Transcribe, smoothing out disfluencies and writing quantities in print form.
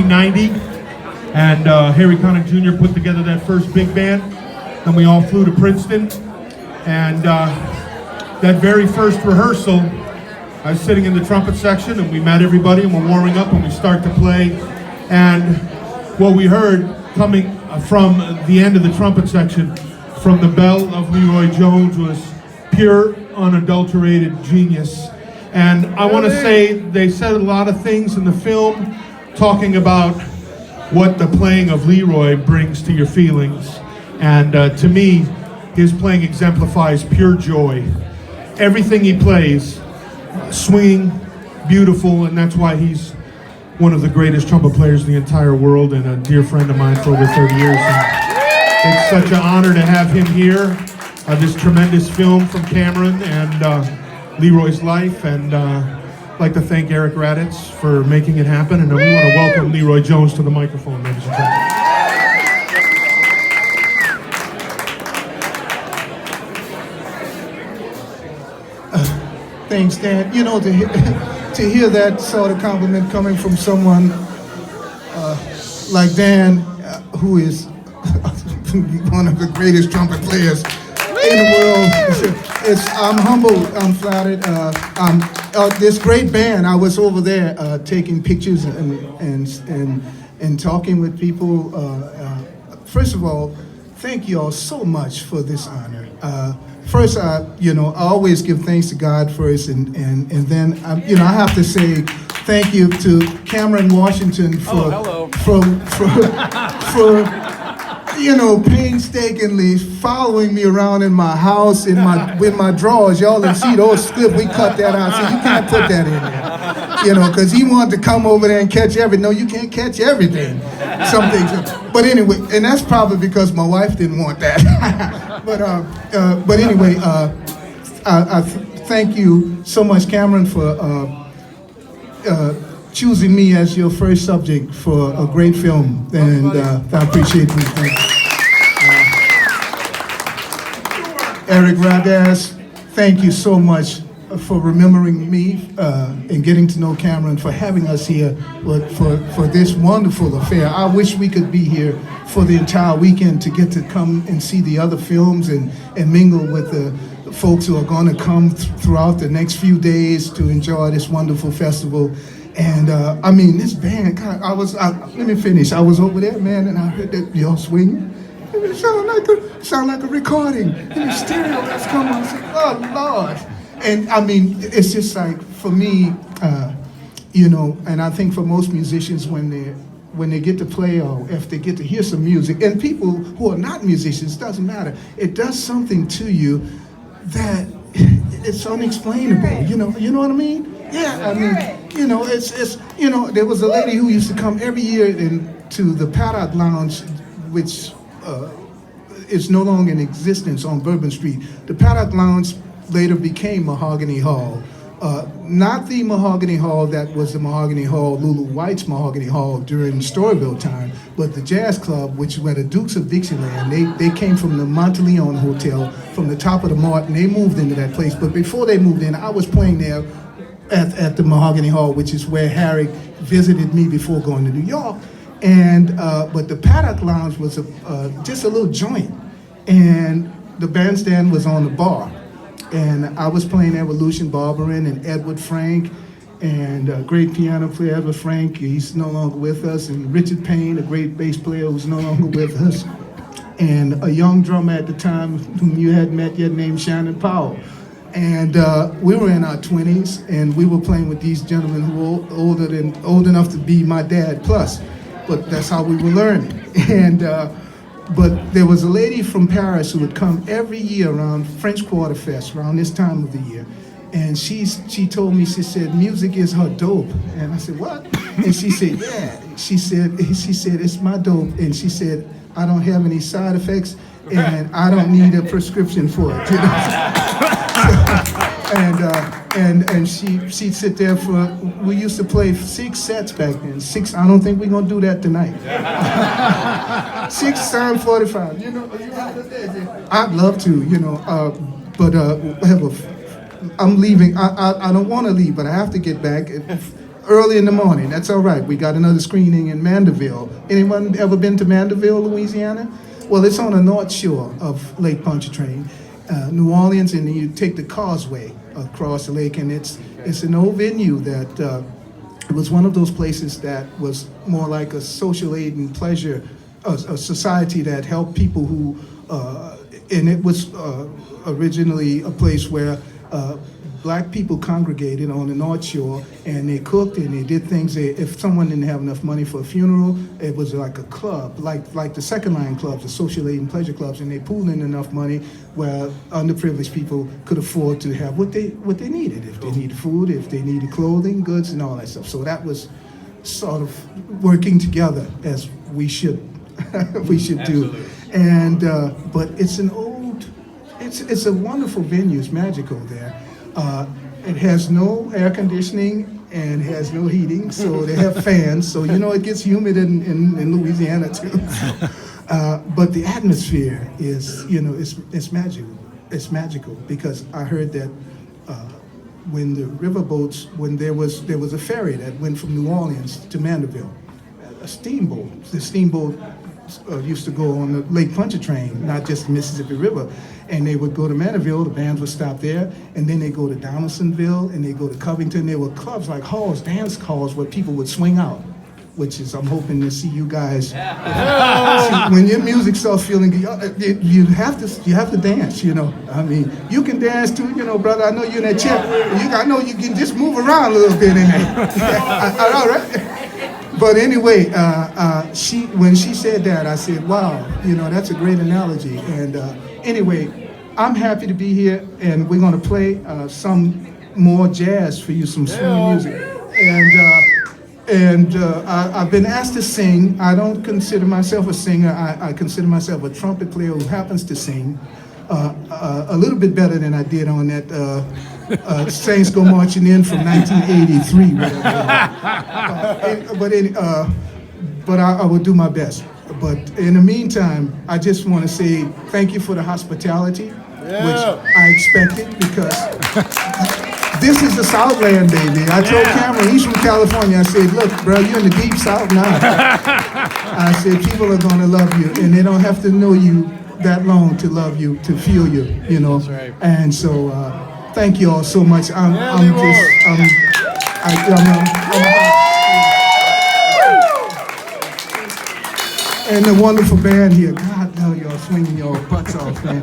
1990, and Harry Connick Jr. put together that first big band, and we all flew to Princeton, and that very first rehearsal, I was sitting in the trumpet section, and we met everybody, and we're warming up, and we start to play, and what we heard coming from the end of the trumpet section, from the bell of Leroy Jones, was pure, unadulterated genius. And I want to say they said a lot of things in the film talking about what the playing of Leroy brings to your feelings. And to me, his playing exemplifies pure joy. Everything he plays, swinging, beautiful, and that's why he's one of the greatest trumpet players in the entire world and a dear friend of mine for over 30 years. And it's such an honor to have him here. This tremendous film from Cameron and Leroy's life, and I'd like to thank Eric Raditz for making it happen, and we want to welcome Leroy Jones to the microphone, ladies and gentlemen. Thanks, Dan. You know, to hear that sort of compliment coming from someone like Dan, who is one of the greatest trumpet players in the world. I'm humbled, I'm flattered. This great band, I was over there taking pictures and talking with people. First of all, thank you all so much for this honor. First, I always give thanks to God first, and then, I have to say thank you to Cameron Washington for painstakingly following me around in my house with my drawers. Y'all can see those script, we cut that out, so you can't put that in there. Because he wanted to come over there and catch everything. No, you can't catch everything. Some things. But anyway, and that's probably because my wife didn't want that. but anyway, I thank you so much, Cameron, for choosing me as your first subject for a great film, and I appreciate it. Thank you. Eric Raditz, thank you so much for remembering me and getting to know Cameron, for having us here for this wonderful affair. I wish we could be here for the entire weekend to get to come and see the other films and mingle with the folks who are going to come throughout the next few days to enjoy this wonderful festival. And this band, God, let me finish. I was over there, man, and I heard that y'all swinging. It sound like a recording in the stereo that's coming. I said, oh, Lord. And it's just like, for me, and I think for most musicians, when they get to play, or if they get to hear some music, and people who are not musicians, doesn't matter, it does something to you that it's unexplainable. You know what I mean? Yeah, there was a lady who used to come every year to the Paddock Lounge, which is no longer in existence on Bourbon Street. The Paddock Lounge later became Mahogany Hall. Not the Mahogany Hall that was the Mahogany Hall, Lulu White's Mahogany Hall during Storyville time, but the Jazz Club, which were the Dukes of Dixieland. They came from the Monteleone Hotel, from the top of the Martin. They moved into that place, but before they moved in, I was playing there at the Mahogany Hall, which is where Harry visited me before going to New York. And but the Paddock Lounge was just a little joint, and the bandstand was on the bar. And I was playing there with Lucien Barberin and Edward Frank, and a great piano player, Edward Frank, he's no longer with us, and Richard Payne, a great bass player who's no longer with us, and a young drummer at the time whom you hadn't met yet named Shannon Powell. And we were in our 20s, and we were playing with these gentlemen who were old enough to be my dad plus, but that's how we were learning. And but there was a lady from Paris who would come every year around French Quarter Fest, around this time of the year. And she told me, she said, music is her dope. And I said, what? And she said, yeah. She said, it's my dope. And she said, I don't have any side effects, and I don't need a prescription for it. You know? And she'd sit there we used to play 6 sets back then. 6, I don't think we're gonna do that tonight. 6 times 45, you know, I'd love to, I'm leaving, I don't wanna leave, but I have to get back. early in the morning. That's all right. We got another screening in Mandeville. Anyone ever been to Mandeville, Louisiana? Well, it's on the north shore of Lake Pontchartrain, New Orleans, and then you take the causeway across the lake, and it's an old venue that it was one of those places that was more like a social aid and pleasure, a society that helped people who, and it was originally a place where black people congregated on the North Shore, and they cooked and they did things. If someone didn't have enough money for a funeral, it was like a club, like the second line clubs, the social aid and pleasure clubs, and they pooled in enough money where underprivileged people could afford to have what they needed. If they needed food, if they needed clothing, goods, and all that stuff. So that was sort of working together as we should do. And but it's an old, it's a wonderful venue. It's magical there. It has no air conditioning and has no heating, so they have fans. So it gets humid in Louisiana too. But the atmosphere is, it's magical. It's magical because I heard that when the riverboats, when there was a ferry that went from New Orleans to Mandeville, a steamboat. The steamboat used to go on the Lake Pontchartrain, not just the Mississippi River. And they would go to Mandeville, the bands would stop there, and then they go to Donaldsonville, and they go to Covington. There were clubs like halls, dance halls, where people would swing out, which is, I'm hoping to see you guys. See, when your music starts feeling good, you have to dance, I mean, you can dance too, brother. I know you're in that chair. I know you can just move around a little bit in there. All right. But anyway, when she said that, I said, wow, that's a great analogy. And anyway, I'm happy to be here, and we're going to play some more jazz for you, some swing music. And I've been asked to sing. I don't consider myself a singer. I consider myself a trumpet player who happens to sing a little bit better than I did on that Saints Go Marching In from 1983. But I will do my best. But in the meantime, I just want to say thank you for the hospitality, which I expected, because this is the Southland, baby. I told Cameron, he's from California, I said, look, bro, you're in the deep South now. I said, people are going to love you, and they don't have to know you that long to love you, to feel you, That's right. And so, thank you all so much. And the wonderful band here. God, now y'all swinging your butts off, man.